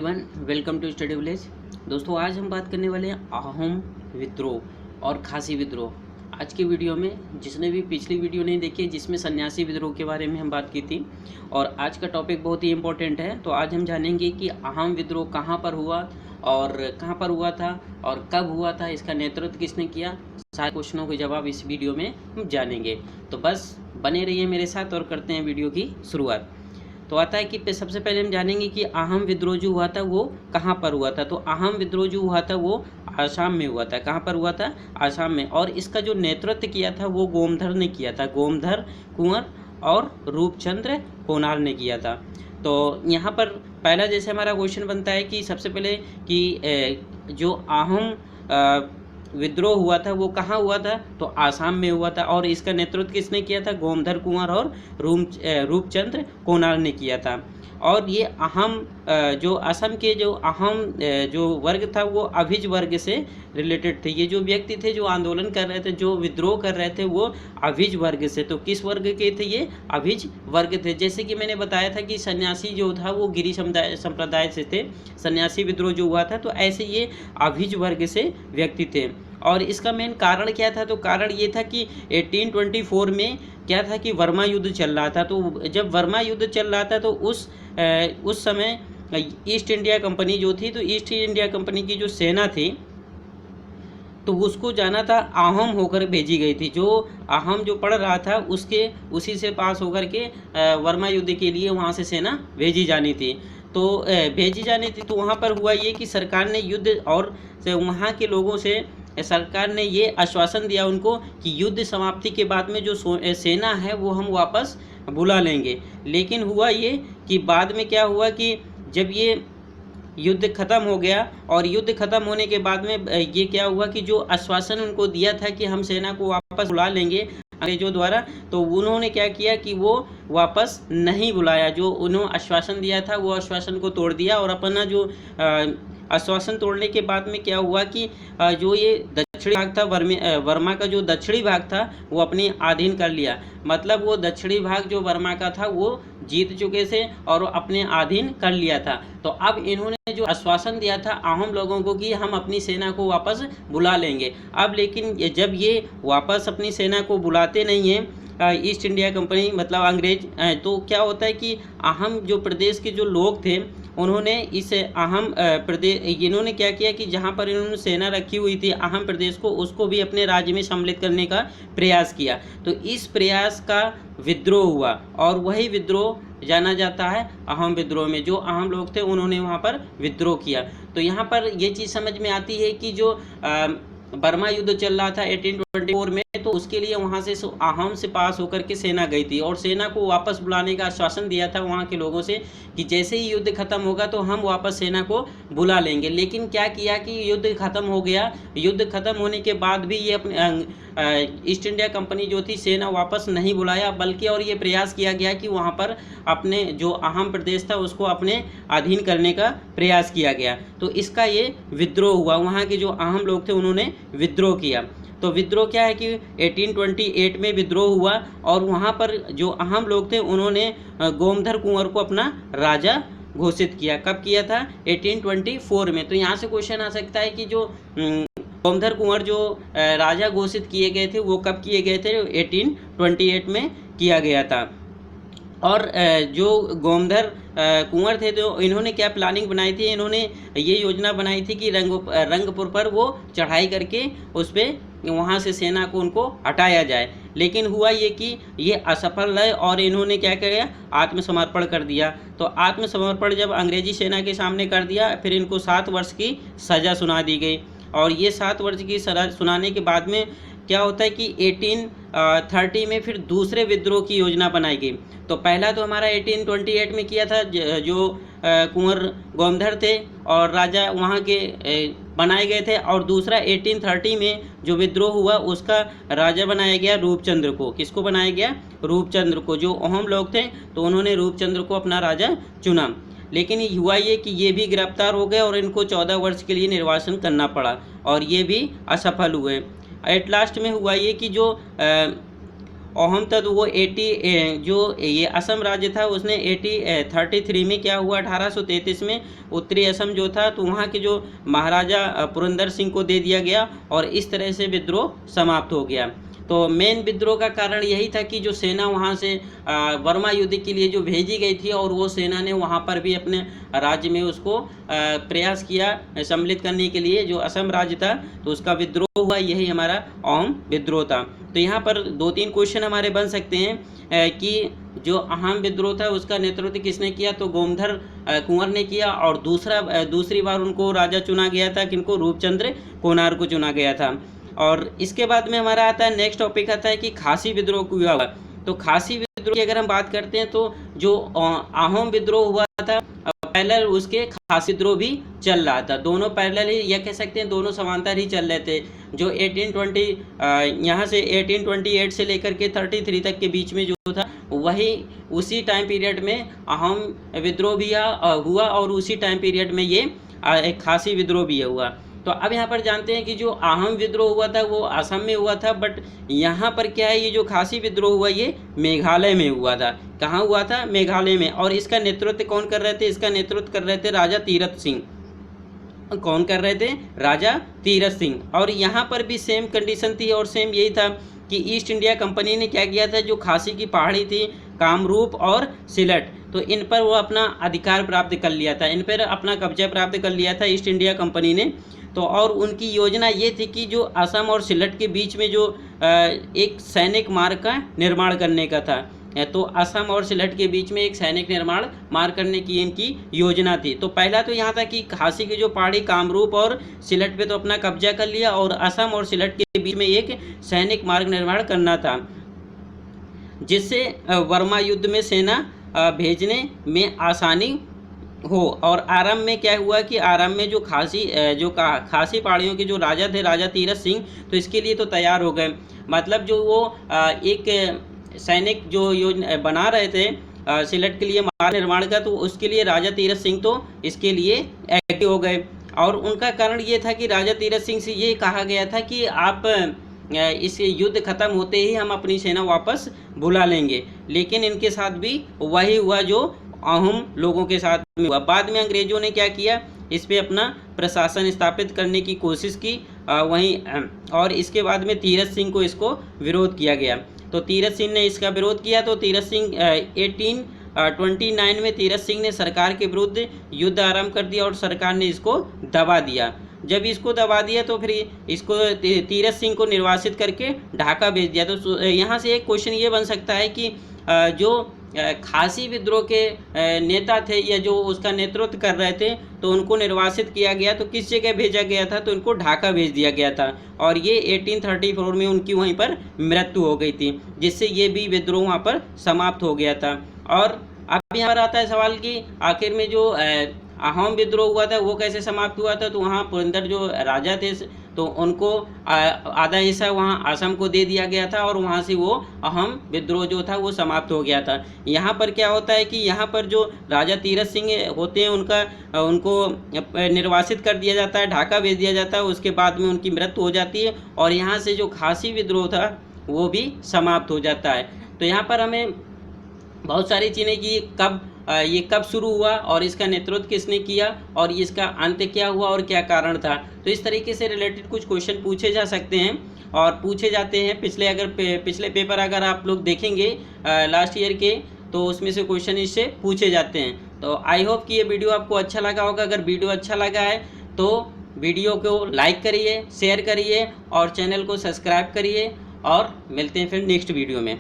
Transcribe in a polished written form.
Everyone, welcome to Study Village. दोस्तों, आज हम बात करने वाले हैं अहोम विद्रोह और खासी विद्रोह। आज की वीडियो में जिसने भी पिछली वीडियो नहीं देखी जिसमें सन्यासी विद्रोह के बारे में हम बात की थी, और आज का टॉपिक बहुत ही इम्पोर्टेंट है। तो आज हम जानेंगे कि अहोम विद्रोह कहाँ पर हुआ और कहाँ पर हुआ था और कब हुआ था, इसका नेतृत्व किसने किया। सारे क्वेश्चनों के जवाब इस वीडियो में हम जानेंगे। तो बस बने रहिए मेरे साथ और करते हैं वीडियो की शुरुआत। तो आता है कि सबसे पहले हम जानेंगे कि अहोम विद्रोह जो हुआ था वो कहाँ पर हुआ था। तो अहोम विद्रोह जो हुआ था वो आसाम में हुआ था। कहाँ पर हुआ था? आसाम में। और इसका जो नेतृत्व किया था वो गोमधर ने किया था। गोमधर कुंवर और रूपचंद्र कोनार ने किया था। तो यहाँ पर पहला जैसे हमारा क्वेश्चन बनता है कि सबसे पहले कि जो अहोम विद्रोह हुआ था वो कहाँ हुआ था? तो आसाम में हुआ था। और इसका नेतृत्व किसने किया था? गोमधर कुंवर और रूपचंद्र कोनार ने किया था। और ये अहम जो असम के जो अहम जो वर्ग था वो अभिज वर्ग से रिलेटेड थे। ये जो व्यक्ति थे जो आंदोलन कर रहे थे, जो विद्रोह कर रहे थे, वो अभिज वर्ग से। तो किस वर्ग के थे? ये अभिज वर्ग थे। जैसे कि मैंने बताया था कि सन्यासी जो था वो गिरी संप्रदाय से थे, सन्यासी विद्रोह जो हुआ था। तो ऐसे ये अभिज वर्ग से व्यक्ति थे। और इसका मेन कारण क्या था? तो कारण ये था कि 1824 में क्या था कि वर्मा युद्ध चल रहा था। तो जब वर्मा युद्ध चल रहा था तो उस समय ईस्ट इंडिया कंपनी जो थी, तो ईस्ट इंडिया कंपनी की जो सेना थी तो उसको जाना था, अहोम होकर भेजी गई थी। जो अहोम जो पढ़ रहा था उसी से पास होकर के वर्मा युद्ध के लिए वहाँ से सेना भेजी जानी थी। तो भेजी जानी थी। तो वहाँ पर हुआ ये कि सरकार ने युद्ध और वहाँ के लोगों से सरकार ने ये आश्वासन दिया उनको कि युद्ध समाप्ति के बाद में जो सेना है वो हम वापस बुला लेंगे। लेकिन हुआ ये कि बाद में क्या हुआ कि जब ये युद्ध खत्म हो गया और युद्ध खत्म होने के बाद में ये क्या हुआ कि जो आश्वासन उनको दिया था कि हम सेना को वापस बुला लेंगे अंग्रेजों द्वारा, तो उन्होंने क्या किया कि वो वापस नहीं बुलाया। जो उन्होंने आश्वासन दिया था वो आश्वासन को तोड़ दिया। और अपना जो आश्वासन तोड़ने के बाद में क्या हुआ कि जो ये दक्षिणी भाग था, वर्मा का जो दक्षिणी भाग था वो अपने अधीन कर लिया। मतलब वो दक्षिणी भाग जो वर्मा का था वो जीत चुके थे और अपने अधीन कर लिया था। तो अब इन्होंने जो आश्वासन दिया था अहोम लोगों को कि हम अपनी सेना को वापस बुला लेंगे, अब लेकिन जब ये वापस अपनी सेना को बुलाते नहीं हैं ईस्ट इंडिया कंपनी मतलब अंग्रेज, तो क्या होता है कि अहम जो प्रदेश के जो लोग थे उन्होंने इस अहम प्रदेश इन्होंने क्या किया कि जहाँ पर इन्होंने सेना रखी हुई थी अहम प्रदेश को, उसको भी अपने राज्य में सम्मिलित करने का प्रयास किया। तो इस प्रयास का विद्रोह हुआ और वही विद्रोह जाना जाता है अहोम विद्रोह में। जो अहम लोग थे उन्होंने वहाँ पर विद्रोह किया। तो यहाँ पर ये चीज़ समझ में आती है कि जो बर्मा युद्ध चल रहा था 1824 में, तो उसके लिए वहाँ से अहोम से पास होकर के सेना गई थी और सेना को वापस बुलाने का आश्वासन दिया था वहाँ के लोगों से कि जैसे ही युद्ध खत्म होगा तो हम वापस सेना को बुला लेंगे। लेकिन क्या किया कि युद्ध खत्म हो गया। युद्ध खत्म होने के बाद भी ये अपने ईस्ट इंडिया कंपनी जो थी सेना वापस नहीं बुलाया, बल्कि और ये प्रयास किया गया कि वहाँ पर अपने जो अहम प्रदेश था उसको अपने अधीन करने का प्रयास किया गया। तो इसका ये विद्रोह हुआ। वहाँ के जो अहम लोग थे उन्होंने विद्रोह किया। तो विद्रोह क्या है कि 1828 में विद्रोह हुआ और वहाँ पर जो अहम लोग थे उन्होंने गोमधर कुंवर को अपना राजा घोषित किया। कब किया था? 1824 में। तो यहाँ से क्वेश्चन आ सकता है कि जो गोमधर कुंवर जो राजा घोषित किए गए थे वो कब किए गए थे? 1828 में किया गया था। और जो गोमधर कुंवर थे तो इन्होंने क्या प्लानिंग बनाई थी? इन्होंने ये योजना बनाई थी कि रंगपुर पर वो चढ़ाई करके उस पर वहाँ से सेना को उनको हटाया जाए। लेकिन हुआ ये कि ये असफल रहे और इन्होंने क्या किया? आत्मसमर्पण कर दिया। तो आत्मसमर्पण जब अंग्रेजी सेना के सामने कर दिया फिर इनको 7 वर्ष की सज़ा सुना दी गई। और ये 7 वर्ष की सज़ा सुनाने के बाद में क्या होता है कि 1830 में फिर दूसरे विद्रोह की योजना बनाई गई। तो पहला तो हमारा 1828 में किया था जो कुंवर गोमधर थे और राजा वहाँ के बनाए गए थे। और दूसरा 1830 में जो विद्रोह हुआ उसका राजा बनाया गया रूपचंद्र को। किसको बनाया गया? रूपचंद्र को। जो अहोम लोग थे तो उन्होंने रूपचंद्र को अपना राजा चुना। लेकिन हुआ ये कि ये भी गिरफ्तार हो गए और इनको 14 वर्ष के लिए निर्वासन करना पड़ा और ये भी असफल हुए। एट लास्ट में हुआ ये कि जो अहम था तो वो 80 जो ये असम राज्य था उसने 33 में क्या हुआ, 1833 में उत्तरी असम जो था तो वहाँ के जो महाराजा पुरंदर सिंह को दे दिया गया और इस तरह से विद्रोह समाप्त हो गया। तो मेन विद्रोह का कारण यही था कि जो सेना वहाँ से बर्मा युद्ध के लिए जो भेजी गई थी और वो सेना ने वहाँ पर भी अपने राज्य में उसको प्रयास किया सम्मिलित करने के लिए, जो असम राज्य था तो उसका विद्रोह हुआ, यही हमारा अहम विद्रोह था। तो यहाँ पर 2-3 क्वेश्चन हमारे बन सकते हैं कि जो अहम विद्रोह था उसका नेतृत्व किसने किया, तो गोमधर कुंवर ने किया और दूसरी बार उनको राजा चुना गया था, किनको, रूपचंद्र कोनार को चुना गया था। और इसके बाद में हमारा आता है नेक्स्ट टॉपिक आता है कि खासी विद्रोह हुआ। तो खासी विद्रोह की अगर हम बात करते हैं तो जो अहोम विद्रोह हुआ था पैरेलल उसके खासी विद्रोह भी चल रहा था, दोनों पैरेलल ही या कह सकते हैं दोनों समांतर ही चल रहे थे। जो 1820 यहाँ से 1828 से लेकर के 33 तक के बीच में जो था वही उसी टाइम पीरियड में अहोम विद्रोह भी हुआ और उसी टाइम पीरियड में ये एक खासी विद्रोह भी हुआ। तो अब यहाँ पर जानते हैं कि जो अहम विद्रोह हुआ था वो असम में हुआ था, बट यहाँ पर क्या है, ये जो खासी विद्रोह हुआ ये मेघालय में हुआ था। कहाँ हुआ था, मेघालय में। और इसका नेतृत्व कौन कर रहे थे, इसका नेतृत्व कर रहे थे राजा तीरथ सिंह। कौन कर रहे थे, राजा तीरथ सिंह। और यहाँ पर भी सेम कंडीशन थी और सेम यही था कि ईस्ट इंडिया कंपनी ने क्या किया था, जो खासी की पहाड़ी थी कामरूप और सिलट, तो इन पर वो अपना अधिकार प्राप्त कर लिया था, इन पर अपना कब्जा प्राप्त कर लिया था ईस्ट इंडिया कंपनी ने। तो और उनकी योजना ये थी कि जो असम और सिलट के बीच में जो एक सैनिक मार्ग का निर्माण करने का था, तो असम और सिलट के बीच में एक सैनिक निर्माण मार्ग करने की इनकी योजना थी। तो पहला तो यहाँ था कि खासी की जो पहाड़ी कामरूप और सिलट पे तो अपना कब्जा कर लिया और असम और सिलट के बीच में एक सैनिक मार्ग निर्माण करना था, जिससे बर्मा युद्ध में सेना भेजने में आसानी हो। और आरंभ में क्या हुआ कि आरंभ में जो खासी पहाड़ियों के जो राजा थे, राजा तीरथ सिंह, तो इसके लिए तो तैयार हो गए। मतलब जो वो एक सैनिक जो योजना बना रहे थे सिलट के लिए मार्ग निर्माण का, तो उसके लिए राजा तीरथ सिंह तो इसके लिए एक्टिव हो गए। और उनका कारण ये था कि राजा तीरथ सिंह से ये कहा गया था कि आप इस युद्ध खत्म होते ही हम अपनी सेना वापस बुला लेंगे, लेकिन इनके साथ भी वही हुआ जो अहोम लोगों के साथ में हुआ। बाद में अंग्रेजों ने क्या किया, इस पे अपना प्रशासन स्थापित करने की कोशिश की वहीं, और इसके बाद में तीरथ सिंह को इसको विरोध किया गया। तो तीरथ सिंह ने इसका विरोध किया, तो तीरथ सिंह 1829 में तीरथ सिंह ने सरकार के विरुद्ध युद्ध आरंभ कर दिया और सरकार ने इसको दबा दिया। जब इसको दबा दिया तो फिर इसको तीरथ सिंह को निर्वासित करके ढाका भेज दिया। तो यहाँ से एक क्वेश्चन ये बन सकता है कि जो खासी विद्रोह के नेता थे या जो उसका नेतृत्व कर रहे थे, तो उनको निर्वासित किया गया, तो किस जगह भेजा गया था, तो इनको ढाका भेज दिया गया था। और ये 1834 में उनकी वहीं पर मृत्यु हो गई थी, जिससे ये भी विद्रोह वहाँ पर समाप्त हो गया था। और अब यहाँ पर आता है सवाल कि आखिर में जो अहोम विद्रोह हुआ था वो कैसे समाप्त हुआ था। तो वहाँ पुरंदर जो राजा थे तो उनको आधा हिस्सा वहाँ असम को दे दिया गया था और वहाँ से वो अहोम विद्रोह जो था वो समाप्त हो गया था। यहाँ पर क्या होता है कि यहाँ पर जो राजा तीरथ सिंह होते हैं उनको निर्वासित कर दिया जाता है, ढाका भेज दिया जाता है, उसके बाद में उनकी मृत्यु हो जाती है और यहाँ से जो खासी विद्रोह था वो भी समाप्त हो जाता है। तो यहाँ पर हमें बहुत सारी चीज़ें कि ये कब शुरू हुआ और इसका नेतृत्व किसने किया और इसका अंत क्या हुआ और क्या कारण था। तो इस तरीके से रिलेटेड कुछ क्वेश्चन पूछे जा सकते हैं और पूछे जाते हैं। पिछले पेपर अगर आप लोग देखेंगे लास्ट ईयर के, तो उसमें से क्वेश्चन इससे पूछे जाते हैं। तो आई होप कि ये वीडियो आपको अच्छा लगा होगा। अगर वीडियो अच्छा लगा है तो वीडियो को लाइक करिए, शेयर करिए और चैनल को सब्सक्राइब करिए और मिलते हैं फिर नेक्स्ट वीडियो में।